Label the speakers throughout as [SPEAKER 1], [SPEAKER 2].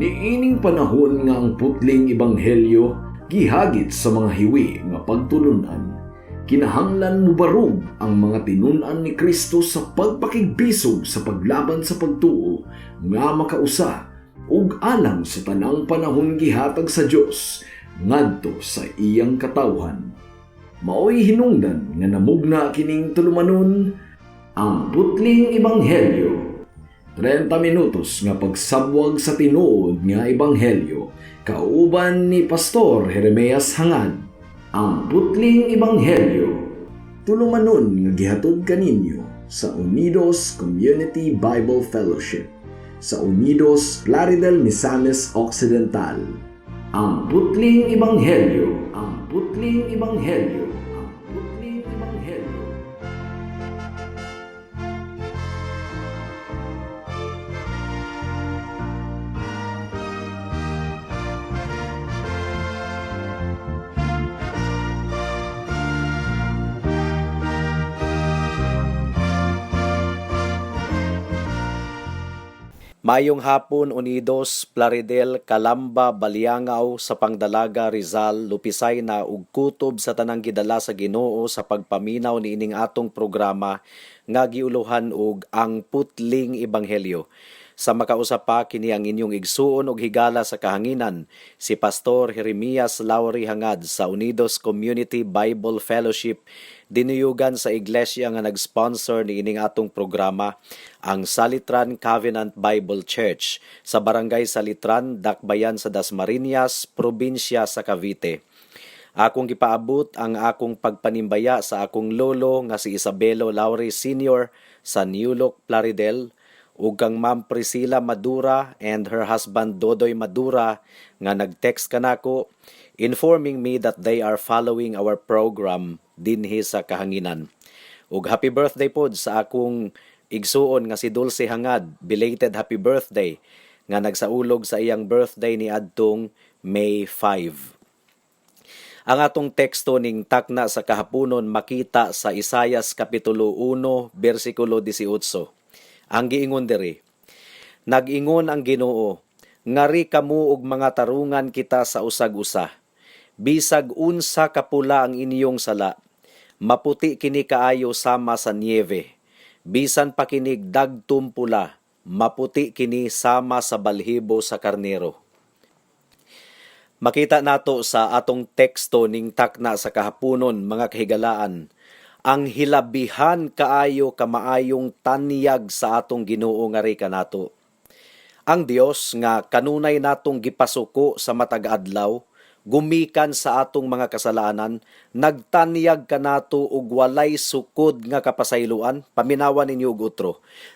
[SPEAKER 1] Niining panahon nga ang putling ebanghelyo gihagit sa mga hiwi nga pagtulunan. Kinahanglan mo barug ang mga tinunan ni Kristo sa pagpakigbisog sa paglaban sa pagtuo nga makausa ug alang sa tanang panahon gihatag sa Dios ngadto sa iyang katawhan. Maoy hinungdan nga namugna kining tulumanon ang putling ebanghelyo. 30 minutos nga pagsabwag sa tinuod nga ebanghelyo kauban ni Pastor Jeremias Hangad. Ang putling ebanghelyo tulumanon nga gihatod kaninyo sa Unidos Community Bible Fellowship sa Unidos Plaridel, Misamis Occidental. Ang putling ebanghelyo, ang putling ebanghelyo, ang putling ebanghelyo.
[SPEAKER 2] Mayong hapon, Unidos, Plaridel, Calamba, Baliangaw, sa Pangdalaga, Rizal, Lupisay na ug kutob sa tanang gidala sa Ginoo sa pagpaminaw niining atong programa nga giuluhan og ang putling ebanghelyo. Sa makausap pa kini ang inyong igsuon og higala sa kahanginan, si Pastor Jeremias Lowry Hangad sa Unidos Community Bible Fellowship, dinuyugan sa iglesia nga nag-sponsor niining atong programa, ang Salitran Covenant Bible Church sa Barangay Salitran, Dakbayan sa Dasmariñas, probinsya sa Cavite. Akong gipaabot ang akong pagpanimbaya sa akong lolo nga si Isabelo Lowry Sr. sa New Look, Plaridel, ug kang Ma'am Priscilla Madura and her husband Dodoy Madura nga nag-text kanako informing me that they are following our program dinhi sa kahanginan. Ug happy birthday pod sa akong igsuon nga si Dulce Hangad, belated happy birthday nga nagsaulog sa iyang birthday ni adtong May 5. Ang atong teksto ning takna sa kahaponon makita sa Isayas kapitulo 1 bersikulo 18. Ang giingon diri, nag-ingon ang Ginoo, ngari kamo og mga tarungan kita sa usag-usa. Bisag unsa kapula ang inyong sala, maputi kini kaayo sama sa niebe. Bisan pa kinig dagtum pula, maputi kini sama sa balhibo sa karnero. Makita nato sa atong teksto ning takna sa kahaponon mga kahigalaan, ang hilabihan kaayo kamaayong tanyag sa atong Ginoo nga ri kanato. Ang Dios nga kanunay natong gipasuko sa matag adlaw, gumikan sa atong mga kasalanan, nagtanyag kanato og walay sukod nga kapasayloan, paminawan ninyo og utro.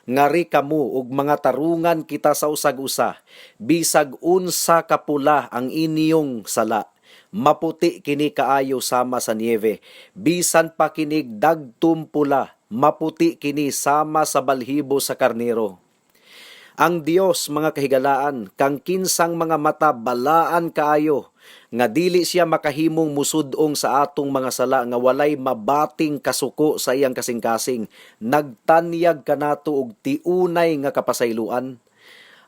[SPEAKER 2] Ngari kamo og mga tarungan kita sa usag-usa, bisag unsa kapula ang inyong sala. Maputi kini kaayo sama sa niebe, bisan pa kinig dagtum pula, maputi kini sama sa balhibo sa karnero. Ang Dios mga kahigalaan, kang kinsang mga mata balaan kaayo, nga dili siya makahimong musudong sa atong mga sala nga walay mabating kasuko sa iyang kasing-kasing, nagtanyag kanato og tiunay nga kapasayloan.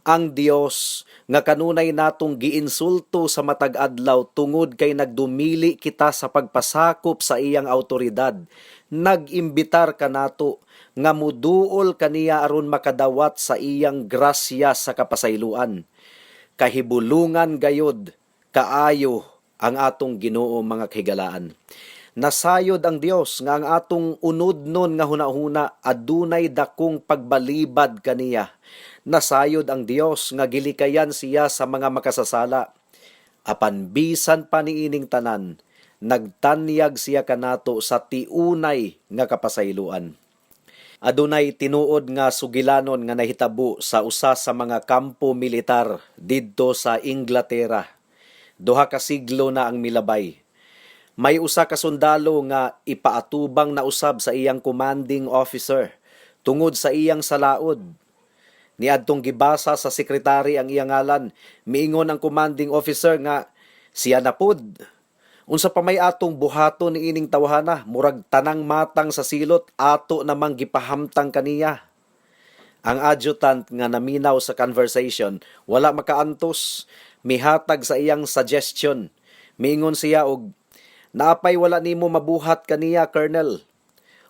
[SPEAKER 2] Ang Dios nga kanunay natong giinsulto sa matag adlaw tungod kay nagdumili kita sa pagpasakop sa iyang awtoridad, nag-imbitar kanato nga muduol kaniya aron makadawat sa iyang grasya sa kapasayloan. Kahibulungan gayod kaayo ang atong Ginoo mga kahigalaan. Nasayod ang Dios nga ang atong unodnon nga hunahuna adunay dakong pagbalibad kaniya. Nasayod ang Dios nga gilikayan siya sa mga makasasala. Apan bisan pa niining tanan, nagtanyag siya kanato sa tiunay nga kapasayloan. Adunay tinuod nga sugilanon nga nahitabo sa usa sa mga kampo militar didto sa Inglaterra. 2 ka siglo na ang milabay. May usa ka sundalo nga ipaatubang na usab sa iyang commanding officer tungod sa iyang salaod. Niadtong gibasa sa sekretary ang iyang ngalan, miingon ang commanding officer nga siya na pod. Unsa pa may atong buhaton ni ining tawhana, murag tanang matang sa silot ato namang gipahamtang kaniya. Ang adjutant nga naminaw sa conversation, wala makaantos, mihatag sa iyang suggestion. Miingon siya og, naapay wala nimo mabuhat kaniya, Colonel.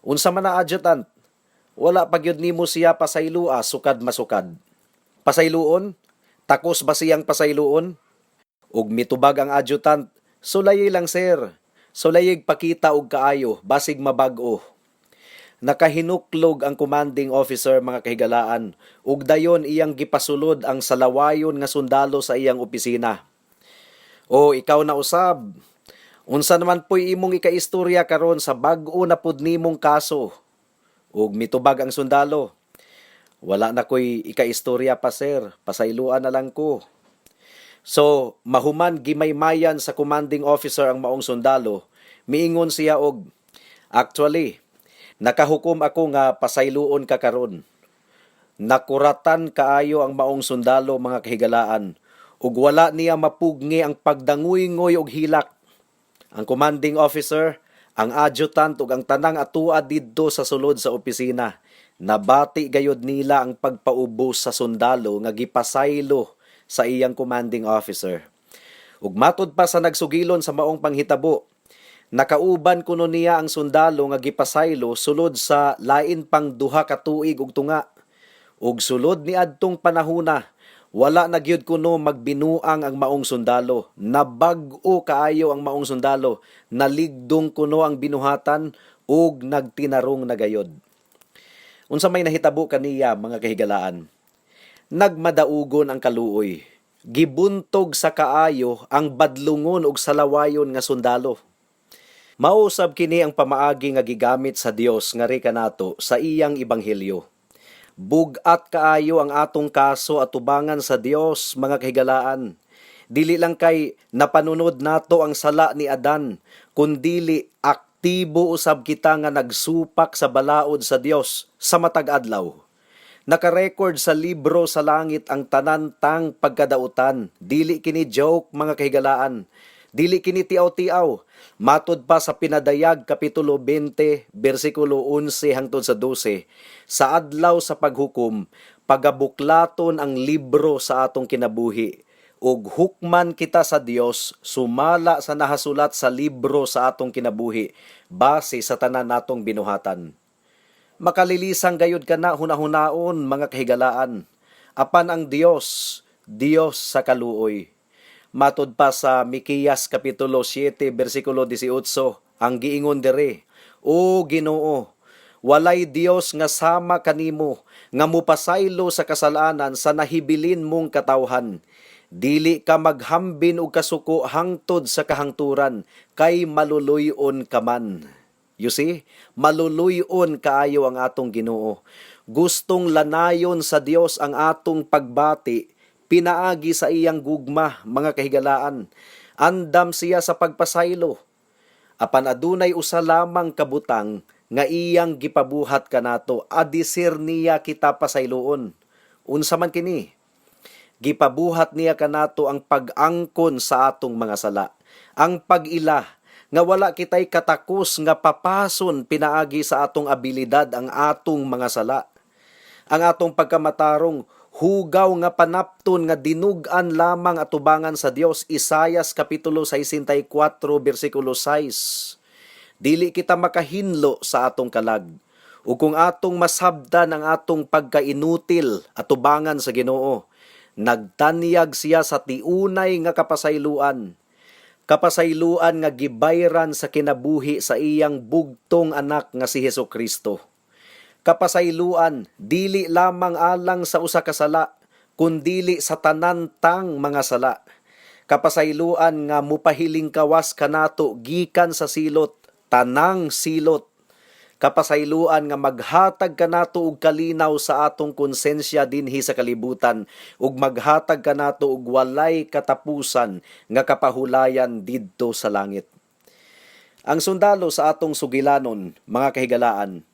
[SPEAKER 2] Unsa man na adjutant, wala pagyud nimo siya pasaylua sukad masukad. Pasayloon? Takos ba siyang pasayloon? Ug mitubag ang adjutant, sulayi lang sir. Sulayig pakita og kaayo, basig mabag-o. Nakahinuklog ang commanding officer mga kahigalaan ug dayon iyang gipasulod ang salawayon nga sundalo sa iyang opisina. O ikaw na usab, unsa naman po'y imong ikaistorya karon sa bag-o na pud nimong kaso? Ug mitubag ang sundalo, wala na ko'y ikaistorya pa sir, pasayloan na lang ko. So, mahuman gimaymayan sa commanding officer ang maong sundalo, miingon siya og, actually, nakahukom ako nga pasayloon ka karon. Nakuratan kaayo ang maong sundalo mga kahigalaan, ug wala niya mapugni ang pagdanguy-ngoy og hilak. Ang commanding officer, ang adjutant ug ang tanang atua didto sa sulod sa opisina, nabati gayud nila ang pagpaubos sa sundalo nga gipasaylo sa iyang commanding officer. Ug matud pa sa nagsugilon sa maong panghitabo, nakauban kuno niya ang sundalo nga gipasaylo sulod sa lain pang 2 ka tuig ug tunga. Ug sulod ni adtong panahona, wala na gyud kuno magbinuang ang maong sundalo. Nabag-o kaayo ang maong sundalo, naligdong kuno ang binuhatan ug nagtinarong na gayod. Unsa may nahitabo kaniya mga kahigalaan? Nagmadaugon ang kaluoy. Gibuntog sa kaayo ang badlungon ug salawayon nga sundalo. Mausab kini ang pamaagi nga gigamit sa Dios nga ri kanato sa iyang ebanghelyo. Bugat kaayo ang atong kaso at tubangan sa Dios mga kahigalaan. Dili lang kay napanunod nato ang sala ni Adan, kundili aktibo usab kita nga nagsupak sa balaod sa Dios sa matag adlaw. Nakarecord sa libro sa langit ang tanantang pagkadautan. Dili kini joke mga kahigalaan. Dili kini tiaw-tiaw. Matud pa sa Pinadayag Kapitulo 20, versikulo 11 hangtod sa 12, sa adlaw sa paghukom, pagabuklaton ang libro sa atong kinabuhi, ug hukman kita sa Dios sumala sa nahasulat sa libro sa atong kinabuhi, base sa tanan natong binuhatan. Makalilisang gayud ka na hunahunaon mga kahigalaan. Apan ang Dios, Dios sa kaluoy. Matud pa sa Mikiyas Kapitulo 7, versikulo 18, ang giingon dere, O Ginoo, walay Dios nga sama kanimo, nga mupasaylo sa kasalanan sa nahibilin mong katawhan. Dili ka maghambin og kasuko hangtod sa kahangturan, kay maluluyon ka man. You see, maluluyon kaayo ang atong Ginoo. Gustong lanayon sa Dios ang atong pagbati, pinaagi sa iyang gugma, mga kahigalaan. Andam siya sa pagpasaylo. Apan adunay usa lamang kabutang nga iyang gipabuhat kanato, adisir niya kita pasayloon. Unsa man kini? Gipabuhat niya kanato ang pag-angkon sa atong mga sala. Ang pag-ila nga wala kitay katakos nga papason pinaagi sa atong abilidad ang atong mga sala. Ang atong pagkamatarong hugaw nga panapton nga dinug-an lamang atubangan sa Dios. Isayas Kapitulo 64, versikulo 6. Dili kita makahinlo sa atong kalag. O kung atong masabdan ang atong pagkainutil atubangan sa Ginoo, nagtanyag siya sa tiunay nga kapasayloan. Kapasayloan nga gibayran sa kinabuhi sa iyang bugtong anak nga si Hesukristo. Kapasayloan, dili lamang alang sa usa ka sala, kundili sa tanantang mga sala. Kapasayloan nga mupahiling kawas kanato gikan sa silot, tanang silot. Kapasayloan nga maghatag kanato og kalinaw sa atong konsensya dinhi sa kalibutan, ug maghatag kanato og walay katapusan nga kapahulayan didto sa langit. Ang sundalo sa atong sugilanon, mga kahigalaan,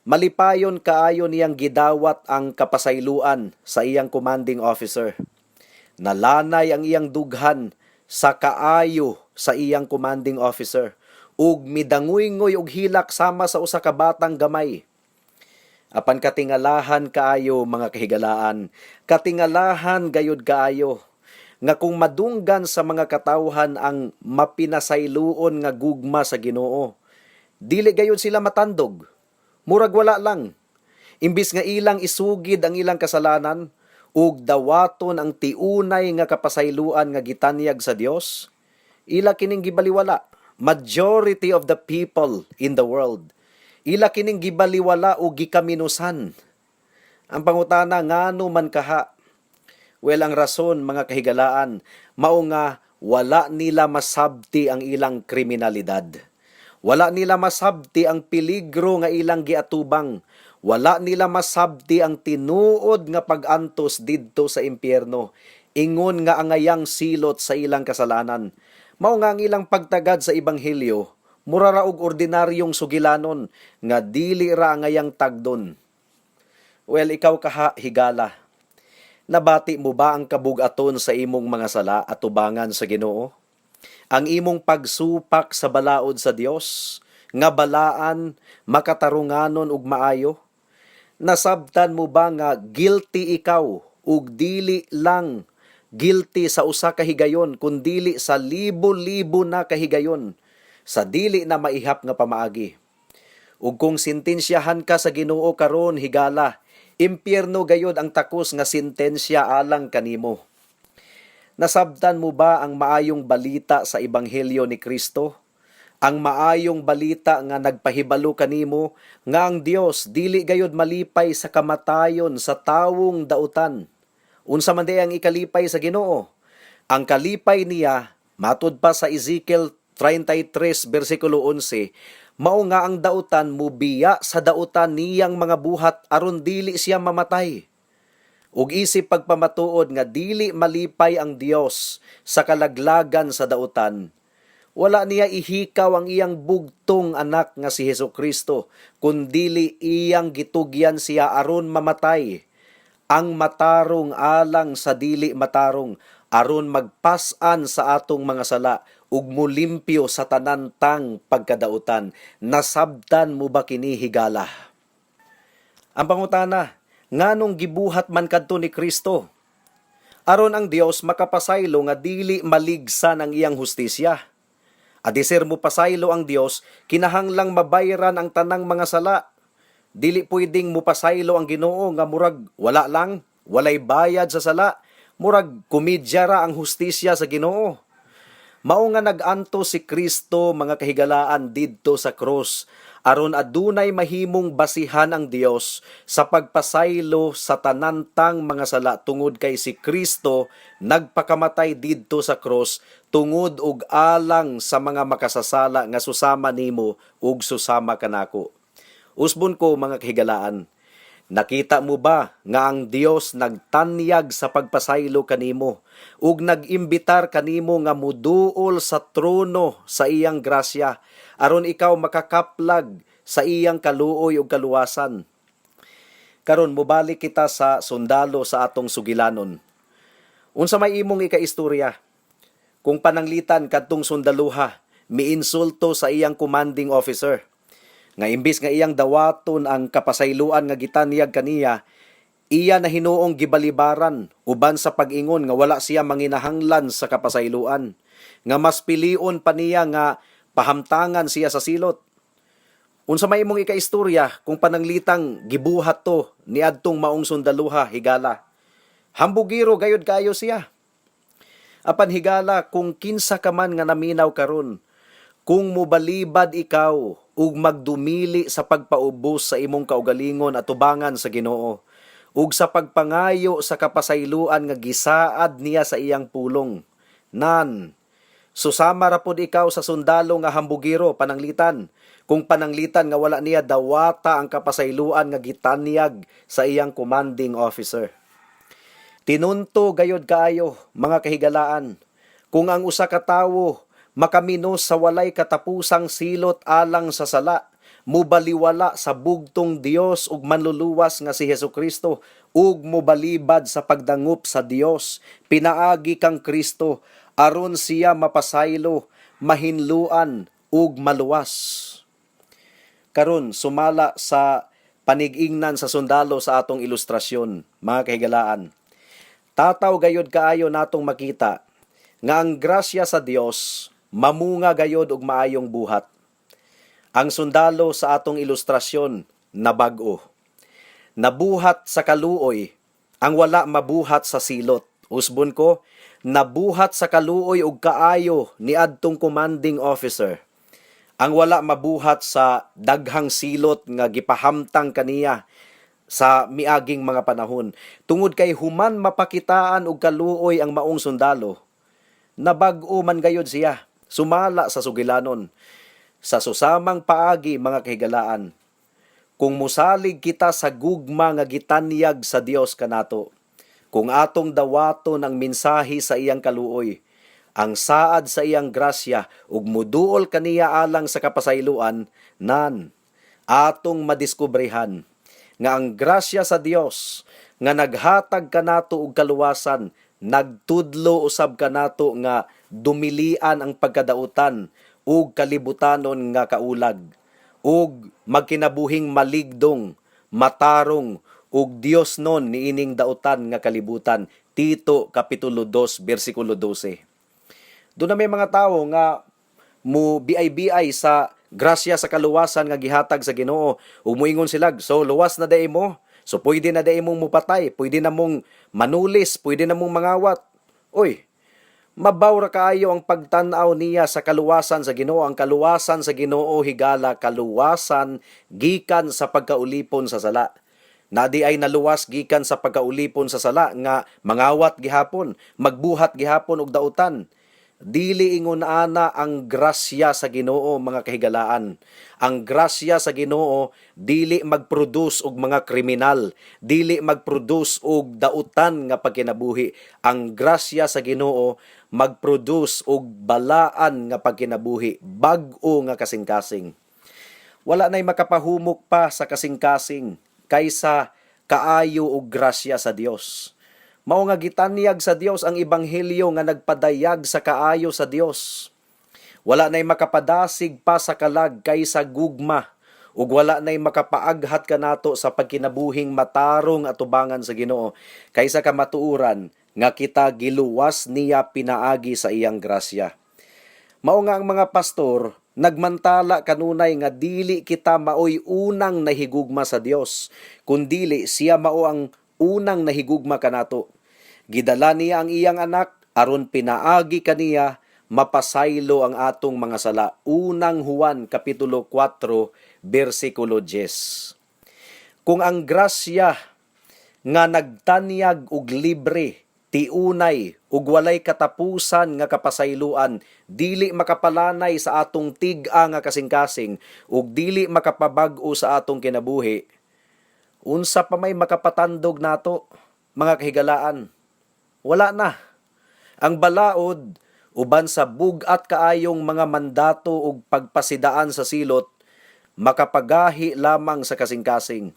[SPEAKER 2] malipayon kaayo niyang gidawat ang kapasayloan sa iyang commanding officer. Nalanay ang iyang dughan sa kaayo sa iyang commanding officer ug midanguy-ngoy og hilak sama sa usa ka batang gamay. Apan katingalahan kaayo mga kahigalaan, katingalahan gayud kaayo nga kung madunggan sa mga katawhan ang mapinasayloon nga gugma sa Ginoo, dili gayud sila matandog, murag wala lang. Imbis nga ilang isugid ang ilang kasalanan ug dawaton ang tiunay nga kapasayloan nga gitanyag sa Dios, ila kining gibaliwala. Majority of the people in the world, ila kining gibaliwala o gikaminusan. Ang pangutana, ngano man kaha? Well, ang rason mga kahigalaan, mao nga wala nila masabti ang ilang kriminalidad. Wala nila masabti ang peligro nga ilang giatubang. Wala nila masabti ang tinuod nga pag-antos didto sa impyerno. Ingon nga angayang silot sa ilang kasalanan. Mao nga ang ilang pagtagad sa ebanghelyo, mura ra og ordinaryong sugilanon nga dili ra angayang tagdon. Well, ikaw kaha higala. Nabati mo ba ang kabug-aton sa imong mga sala at tubangan sa Ginoo? Ang imong pagsupak sa balaod sa Dios, nga balaan, makatarunganon ug maayo? Nasabtan mo ba nga guilty ikaw ug dili lang guilty sa usa ka higayon kundili sa libo-libo na kahigayon sa dili na maihap nga pamaagi? Ug kung sintensyahan ka sa Ginoo karon higala, impyerno gayod ang takos nga sentensya alang kanimo. Nasabtan mo ba ang maayong balita sa ebanghelyo ni Kristo? Ang maayong balita nga nagpahibalo kanimo nga ang Dios dili gayud malipay sa kamatayon sa tawong dautan. Unsa man di ang ikalipay sa Ginoo? Ang kalipay niya matud pa sa Ezekiel 33 bersikulo 11, mao nga ang dautan mubiya sa dautan niyang mga buhat aron dili siya mamatay. Ug isip pagpamatuod nga dili malipay ang Dios sa kalaglagan sa dautan, wala niya ihikaw ang iyang bugtong anak nga si Hesukristo, kundili iyang gitugyan siya aron mamatay, ang matarong alang sa dili matarong, aron magpasan sa atong mga sala ug mulimpyo sa tanantang pagkadautan. Nasabtan mo ba kini higala? Ang pangutana, nganong gibuhat man kadto ni Kristo? Aron ang Dios makapasaylo nga dili maligsan ang iyang hustisya. Adisir mo pasaylo ang Dios, kinahanglang mabayaran ang tanang mga sala. Dili pwedeng mo pasaylo ang Ginoo nga murag wala lang, walay bayad sa sala, murag komedya ra ang hustisya sa Ginoo. Mao nga nag-anto si Kristo mga kahigalaan didto sa krus, aron adunay mahimong basihan ang Dios sa pagpasaylo sa tanantang mga sala tungod kay si Kristo nagpakamatay didto sa krus tungod og alang sa mga makasasala nga susama nimo ug susama kanako. Usbon ko mga kahigalaan, nakita mo ba nga ang Dios nagtanyag sa pagpasaylo kanimo ug nag-imbitar kanimo nga muduol sa trono sa iyang grasya aron ikaw makakaplag sa iyang kaluoy ug kaluwasan? Karon mobalik kita sa sundalo sa atong sugilanon. Unsa may imong ikaistorya? Kung pananglitan kadtong sundaluha, miinsulto sa iyang commanding officer, nga imbis nga iyang dawaton ang kapasayloan nga gitanyag kaniya, iya na hinuong gibalibaran uban sa pag-ingon nga wala siya manginahanglan sa kapasayloan, nga mas pilion pa niya nga pahamtangan siya sa silot. Unsa may imong ikaistorya kung pananglitang gibuhat to ni adtong maong sundaluha higala? Hambugiro gayud kayo siya. Apan higala kung kinsa ka man nga naminaw karon, kung mobalibad ikaw ug magdumili sa pagpaubos sa imong kaugalingon at tubangan sa Ginoo ug sa pagpangayo sa kapasayloan nga gisaad niya sa iyang pulong, nan susama ra pod ikaw sa sundalo nga hambugiro pananglitan, kung pananglitan nga wala niya dawata ang kapasayloan nga gitanyag sa iyang commanding officer. Tinunto gayod kaayo mga kahigalaan, kung ang usa ka tawo makaminos sa walay katapusang silot alang sa sala, mubaliwala sa bugtong Dios ug manluluwas nga si Hesukristo ug mobalibad sa pagdangup sa Dios, pinaagi kang Kristo aron siya mapasaylo, mahinluan ug maluwas. Karon sumala sa panigingnan sa sundalo sa atong ilustrasyon, mga kahigalaan. Tataw gayod kaayo natong makita nga ang grasya sa Dios mamunga gayod og maayong buhat. Ang sundalo sa atong ilustrasyon nabag-o. Nabuhat sa kaluoy ang wala mabuhat sa silot. Usbon ko, nabuhat sa kaluoy og kaayo ni adtong commanding officer. Ang wala mabuhat sa daghang silot nga gipahamtang kaniya sa miaging mga panahon. Tungod kay human mapakitaan og kaluoy ang maong sundalo, nabag-o man gayod siya, sumala sa sugilanon. Sa susamang paagi, mga kahigalaan, kung musalig kita sa gugma nga gitanyag sa Dios kanato, kung atong dawaton ang mensahe sa iyang kaluoy, ang saad sa iyang grasya ug muduol kaniya alang sa kapasayloan, nan atong madiskubrehan nga ang grasya sa Dios nga naghatag kanato og kaluwasan, nagtudlo usab kanato nga dumilian ang pagkadautan ug kalibutanon nga kaulag, ug magkinabuhing maligdong, matarong ug Dios non niining dautan nga kalibutan. Tito kapitulo 2 bersikulo 12. Doon na may mga tao nga mo biay-biay sa grasya sa kaluwasan nga gihatag sa Ginoo. Ug moingon sila, so luwas na day mo. So pwede na day mong mupatay, pwede na mong manulis, pwede na mong mangawat. Oy, mabaw ra kaayo ang pagtan-aw niya sa kaluwasan sa Ginoo. Ang kaluwasan sa Ginoo higala kaluwasan gikan sa pagkaulipon sa sala. Nadi ay naluwas gikan sa pagkaulipon sa sala nga mangawat gihapon, magbuhat gihapon og dautan. Dili ingon ana ang grasya sa Ginoo, mga kahigalaan. Ang grasya sa Ginoo dili mag-produce og mga kriminal, dili mag-produce og dautan nga pagkinabuhi. Ang grasya sa Ginoo mag-produce og balaan nga pagkinabuhi, bag-o nga kasing-kasing. Wala nay makapahumok pa sa kasing-kasing kaysa kaayo og grasya sa Dios. Mao nga gitanyag sa Dios ang ebanghelyo nga nagpadayag sa kaayo sa Dios. Wala nay makapadasig pa sa kalag kaysa gugma, ug wala nay makapaaghat kanato sa pagkinabuhing matarong at tubangan sa Ginoo kaysa kamatuoran nga kita giluwas niya pinaagi sa iyang grasya. Mao nga ang mga pastor nagmantala kanunay nga dili kita maoy unang nahigugma sa Dios, kundili siya mao ang unang nahigugma kanato. Gidala niya ang iyang anak aron pinaagi kaniya mapasaylo ang atong mga sala. Unang Juan kapitulo 4 bersikulo 10. Kung ang grasya nga nagtanyag og libre, tiunay ug walay katapusan nga kapasayloan, dili makapalanay sa atong tig-a nga kasing-kasing ug dili makapabag-o sa atong kinabuhi, unsa pa may makapatandog nato, mga kahigalaan? Wala na. Ang balaod, uban sa bugat kaayong mga mandato ug pagpasidaan sa silot, makapagahi lamang sa kasing-kasing.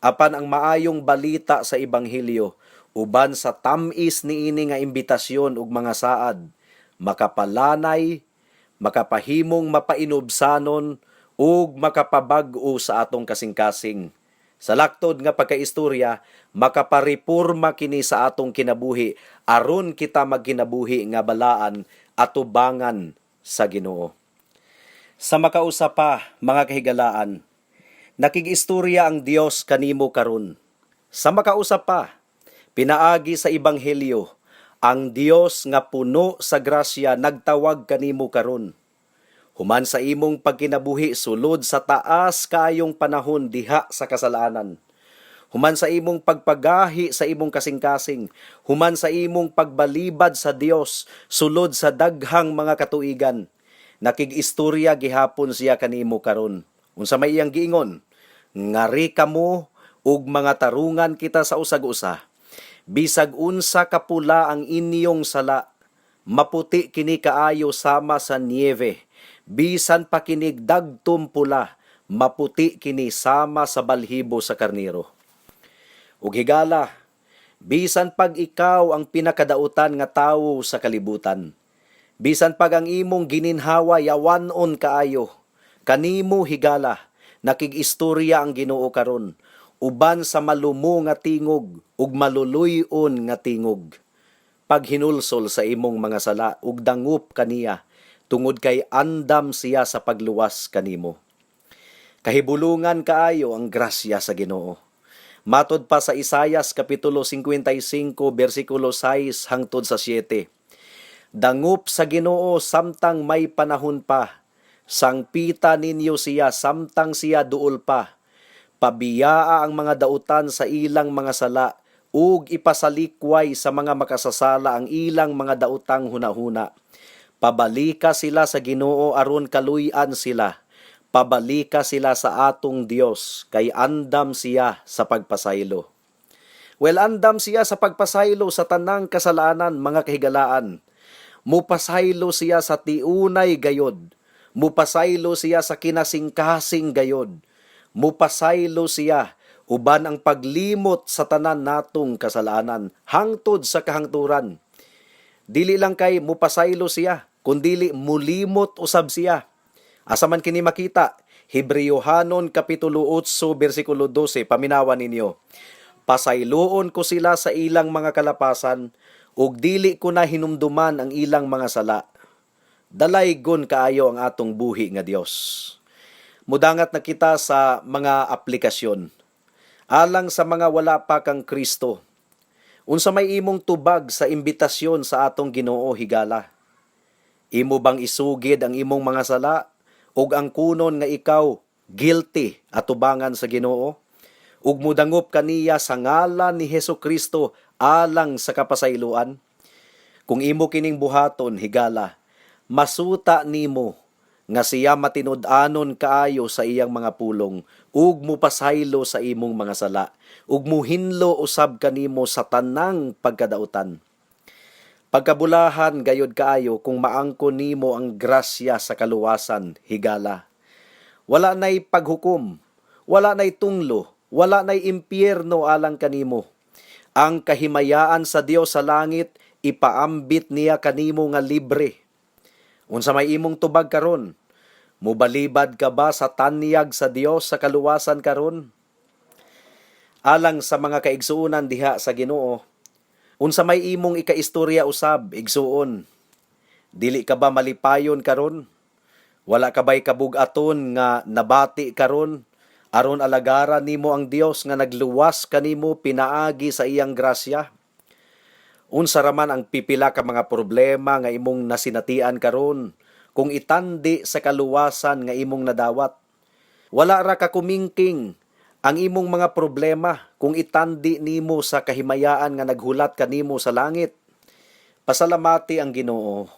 [SPEAKER 2] Apan ang maayong balita sa ebanghelyo, uban sa tamis niini nga imbitasyon ug mga saad, makapalanay, makapahimong mapainubsanon ug makapabag-o sa atong kasing-kasing. Sa laktod nga pagkaistorya, makaparepurma kini sa atong kinabuhi aron kita magkinabuhi nga balaan at tubangan sa Ginoo. Sa makausa pa, mga kahigalaan, nakig-istorya ang Dios kanimo karon. Sa makausa pa, pinaagi sa ebanghelyo, ang Dios nga puno sa grasya nagtawag kanimo karon. Human sa imong pagkinabuhi sulod sa taas kaayong panahon diha sa kasalanan. Human sa imong pagpagahi sa imong kasing-kasing, human sa imong pagbalibad sa Dios sulod sa daghang mga katuigan, nakig-istorya gihapon siya kanimo karon. Unsa may iyang giingon? Ngari kamo ug mga tarungan kita sa usag-usa. Bisag unsa kapula ang inyong sala, maputi kini kaayo sama sa niebe. Bisan pa kinig dagtom pula, maputi kini sama sa balhibo sa karnero. Ug higala, bisan pag ikaw ang pinakadautan nga tawo sa kalibutan, bisan pag ang imong gininhawa yawanon kaayo, kanimo higala, Nakig-istorya ang Ginoo karon, uban sa malumo nga tingog ug maluluy-on nga tingog. Paghinulsol sa imong mga sala ug dangup kaniya, tungod kay andam siya sa pagluwas kanimo. Kahibulungan kaayo ang grasya sa Ginoo. Matod pa sa Isayas kapitulo 55 bersikulo 6 hangtod sa 7. Dangup sa Ginoo samtang may panahon pa, sangpita ninyo siya samtang siya duol pa. Pabiyaa ang mga dautan sa ilang mga sala, ug ipasalikway sa mga makasasala ang ilang mga daotang hunahuna. Pabalika sila sa Ginoo aron kaluy-an sila. Pabalika sila sa atong Dios, kay andam siya sa pagpasaylo. Andam siya sa pagpasaylo sa tanang kasalanan, mga kahigalaan. Mupasaylo siya sa tiunay gayod. Mupasaylo siya sa kinasingkasing gayod. Mupasaylo siya uban ang paglimot sa tanan natong kasalanan hangtod sa kahangturan. Dili lang kay mupasaylo siya, kundili mulimot usab siya. Asa man kini makita? Hebreohanon kapitulo 8 bersikulo 12, paminawan ninyo. Pasayloon ko sila sa ilang mga kalapasan, ug dili ko na hinumduman ang ilang mga sala. Dalaygon kaayo ang atong buhi nga Dios. Mudangat na kita sa mga aplikasyon. Alang sa mga wala pa kang Kristo, unsa may imong tubag sa imbitasyon sa atong Ginoo higala? Imo bang isugid ang imong mga sala ug ang kunon nga ikaw guilty atubangan sa Ginoo? Ug mudangup kaniya sa ngalan ni Hesukristo alang sa kapasayloan? Kung imo kining buhaton higala, masuta nimo nga siya matinud-anon kaayo sa iyang mga pulong, ug mupasaylo sa imong mga sala, ug muhinlo usab kanimo sa tanang pagkadautan. Pagkabulahan gayod kaayo kung maangkon nimo ang grasya sa kaluwasan higala. Wala nay paghukom, wala nay tunglo, wala nay impyerno alang kanimo. Ang kahimayaan sa Dios sa langit ipaambit niya kanimo nga libre. Unsa may imong tubag karon? Mubalibad ka ba sa tanyag sa Dios sa kaluwasan karon? Alang sa mga kaigsuonan diha sa Ginoo, unsa may imong ikaistorya usab, igsuon? Dili ka ba malipayon karon? Wala ka ba'y kabug-aton nga nabati karon? Aron alagaran nimo ang Dios nga nagluwas kanimo pinaagi sa iyang grasya? Unsa raman ang pipila ka mga problema nga imong nasinatian karon kung itandi sa kaluwasan nga imong nadawat? Wala ra ka kumingking ang imong mga problema kung itandi nimo sa kahimayaan nga naghulat kanimo sa langit. Pasalamati ang Ginoo.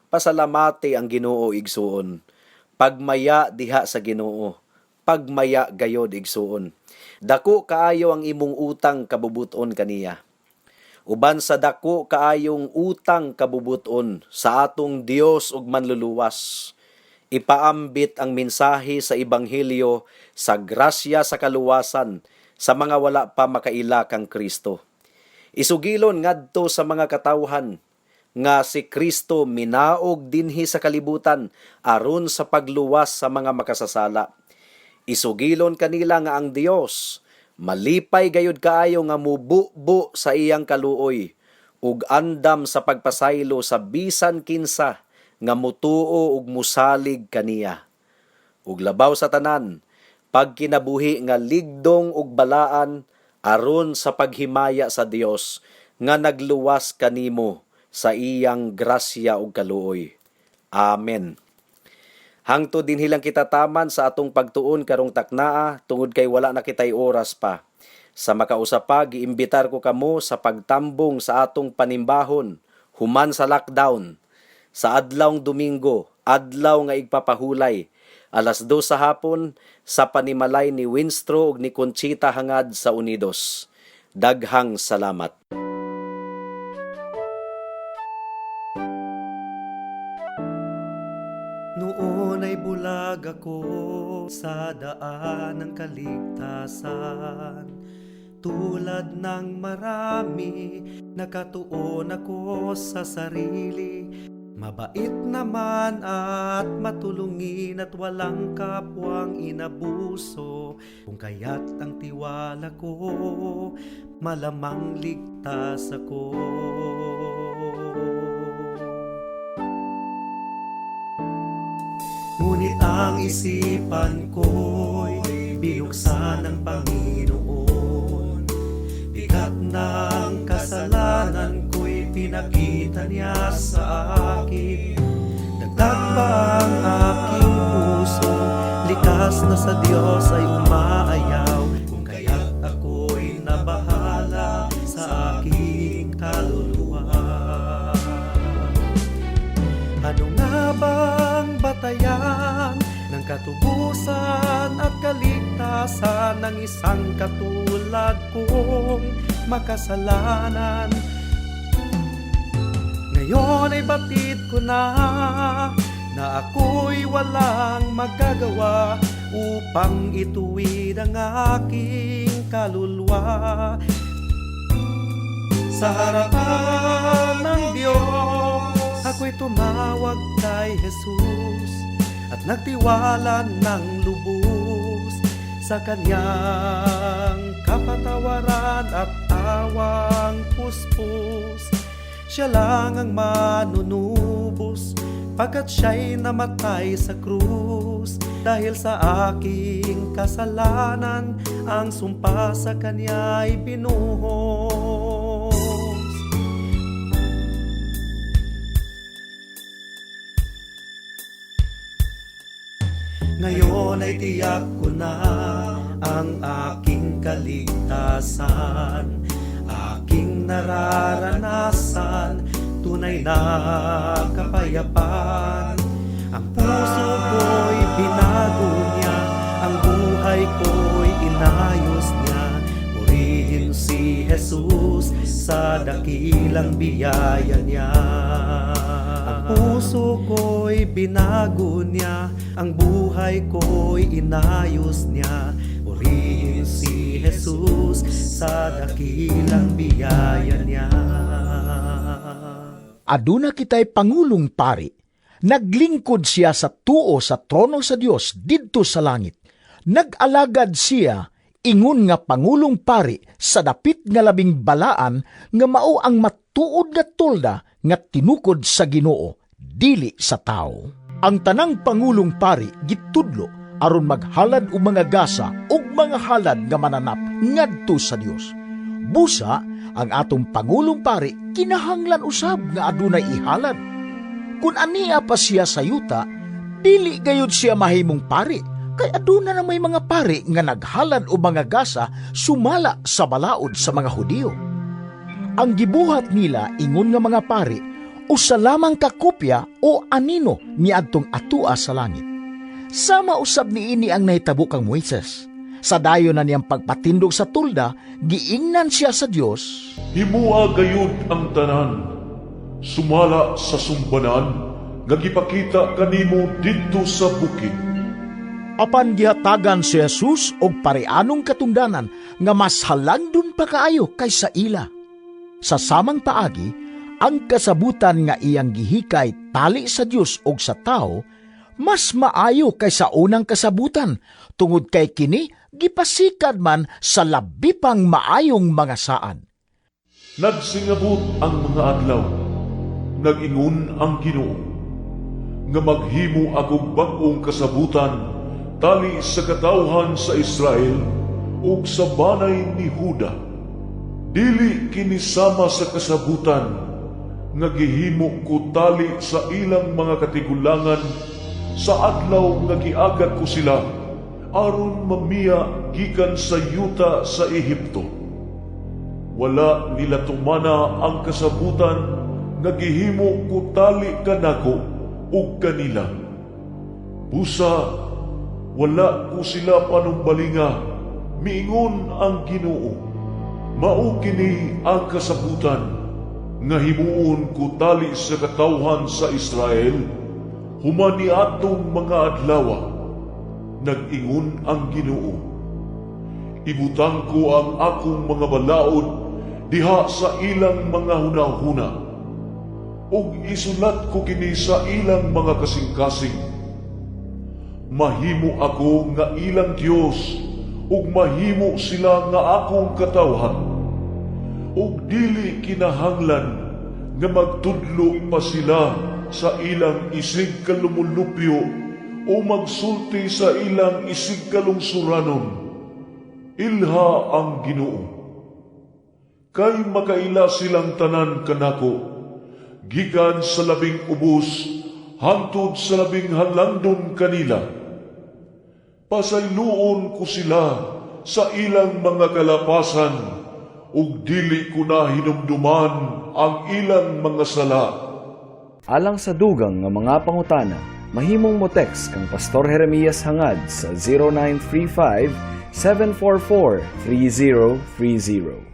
[SPEAKER 2] Pasalamati ang Ginoo, igsuon. Pagmaya diha sa Ginoo. Pagmaya gayod, igsuon. Dako kaayo ang imong utang kabubuton kaniya. Uban sa dako kaayong utang kabubuton sa atong Dios ug manluluwas, ipaambit ang mensahe sa Ebanghelyo sa grasya sa kaluwasan sa mga wala pa makaila kang Kristo. Isugilon ngadto sa mga katawhan nga si Kristo minaog dinhi sa kalibutan aron sa pagluwas sa mga makasasala. Isugilon kanila nga ang Dios malipay gayud kaayo nga mububo sa iyang kaluoy ug andam sa pagpasaylo sa bisan kinsa nga mutuo ug musalig kaniya. Ug labaw sa tanan, pagkinabuhi nga ligdong ug balaan aron sa paghimaya sa Dios nga nagluwas kanimo sa iyang grasya ug kaluoy. Amen. Hangtod dinhi lang kita taman sa atong pagtuon karong taknaa tungod kay wala na kitay oras pa. Sa makausapa, giimbitar ko kamo sa pagtambong sa atong panimbahon human sa lockdown. Sa adlawng Domingo, adlaw nga igpapahulay, alas 2 sa hapon sa panimalay ni Winstro ug ni Conchita hangad sa Unidos. Daghang salamat.
[SPEAKER 3] Noon ay bulag ako sa daan ng kaligtasan. Tulad ng marami, nakatuon ako sa sarili. Mabait naman at matulungin at walang kapwang inabuso. Kung kaya't ang tiwala ko, malamang ligtas ako. Ngunit ang isipan ko'y binuksan ng Panginoon. Bigat ng kasalanan ko'y pinakita niya sa akin. Dagdag pa ang aking puso, likas na sa Diyos ay umaayaw. Kung kaya't ako'y nabahala sa aking kaluluwa. Ano nga bang batayan ng katubusan at kaligtasan ng isang katulad kong makasalanan? Ngayon ay batid ko na ako'y walang magagawa upang ituwid ang aking kaluluwa. Sa harapan ng Diyos, ako'y tumawag kay Jesus at nagtiwala ng lubos sa Kanyang kapatawaran at awang puspos. Siya lang ang manunubos pagkat siya'y namatay sa krus. Dahil sa aking kasalanan, ang sumpa sa Kanya'y binuhos. Ngayon ay tiyak ko na ang aking kaligtasan, aking nararanasan, tunay na kapayapaan. Ang puso ko'y binago niya, ang buhay ko'y inayos niya. Purihin si Jesus sa dakilang biyaya niya. Ang puso ko'y binago niya, ang buhay ko'y inayos niya. Purihin si Jesus sa dakilang biyaya niya.
[SPEAKER 4] Aduna kita'y Pangulong Pari. Naglingkod siya sa tuo sa trono sa Dios didto sa langit. Nag-alagad siya ingon nga Pangulong Pari sa dapit nga labing balaan nga mao ang matuod nga tolda nga tinukod sa Ginoo, dili sa tao. Ang tanang Pangulong Pari gitudlo aron maghalad og mga gasa ug mga halad nga mananap ngadto sa Dios. Busa ang atong Pangulong Pari kinahanglan usab nga adunay ihalad. Kung aniya pa siya sa yuta, dili gayud siya mahimong pari, kay aduna na may mga pari nga naghalad o mga gasa sumala sa balaod sa mga Hudiyo. Ang gibuhat nila ingon nga mga pari, usa lamang kakopya o anino niadtong atua sa langit. Sama usab niini ang nahitabo kang Moises. Sa dayon na niyang pagpatindog sa tulda, giingnan siya sa Dios.
[SPEAKER 5] Himua gayud ang tanan, sumala sa sumbanan, nga gipakita kanimo didto sa bukid.
[SPEAKER 4] Apan gihatagan si Jesus og pareanong katungdanan nga mas halangdon pa kaayo kaysa ila. Sa samang paagi, ang kasabutan nga iyang gihikay tali sa Dios og sa tao, mas maayo kaysa unang kasabutan, tungod kay kini gipasikad man sa labi pang maayong mga saan.
[SPEAKER 5] Nagsingabot ang mga adlaw, nag-ingon ang Ginoo, nga maghimo ako bag-ong kasabutan tali sa katawhan sa Israel ug sa banay ni Huda. Dili kinisama sa kasabutan nga gihimo ko tali sa ilang mga katigulangan sa adlaw nga giagad ko sila aron mamiya gikan sa yuta sa Ehipto. Wala nila tumana ang kasabutan nga gihimo ko tali kanako ug kanila. Busa, wala ko sila panumbalinga, miingon ang Ginoo. Mao kini ang kasabutan nga himuon ko tali sa katawhan sa Israel, humani atong mga adlaw. Nag-ingon ang Ginoo. Ibutang ko ang akong mga balaod diha sa ilang mga hunahuna. ug isulat ko kini sa ilang mga kasing-kasing. Mahimo ako nga ilang Dios, ug mahimo sila nga akong katawhan. Ug dili kinahanglan nga magtudlo pa sila sa ilang isig kalumulupyo o magsulti sa ilang isig kalungsuranon. Ilha ang Ginoo. Kay makaila silang tanan kanako, gikan sa labing ubos hangtod sa labing halandon kanila. Pasayloon ko sila sa ilang mga kalapasan, ug dili ko na hinumduman ang ilang mga sala.
[SPEAKER 6] Alang sa dugang nga mga pangutana, mahimong mo text kang Pastor Jeremias hangad sa 0935 744 3030.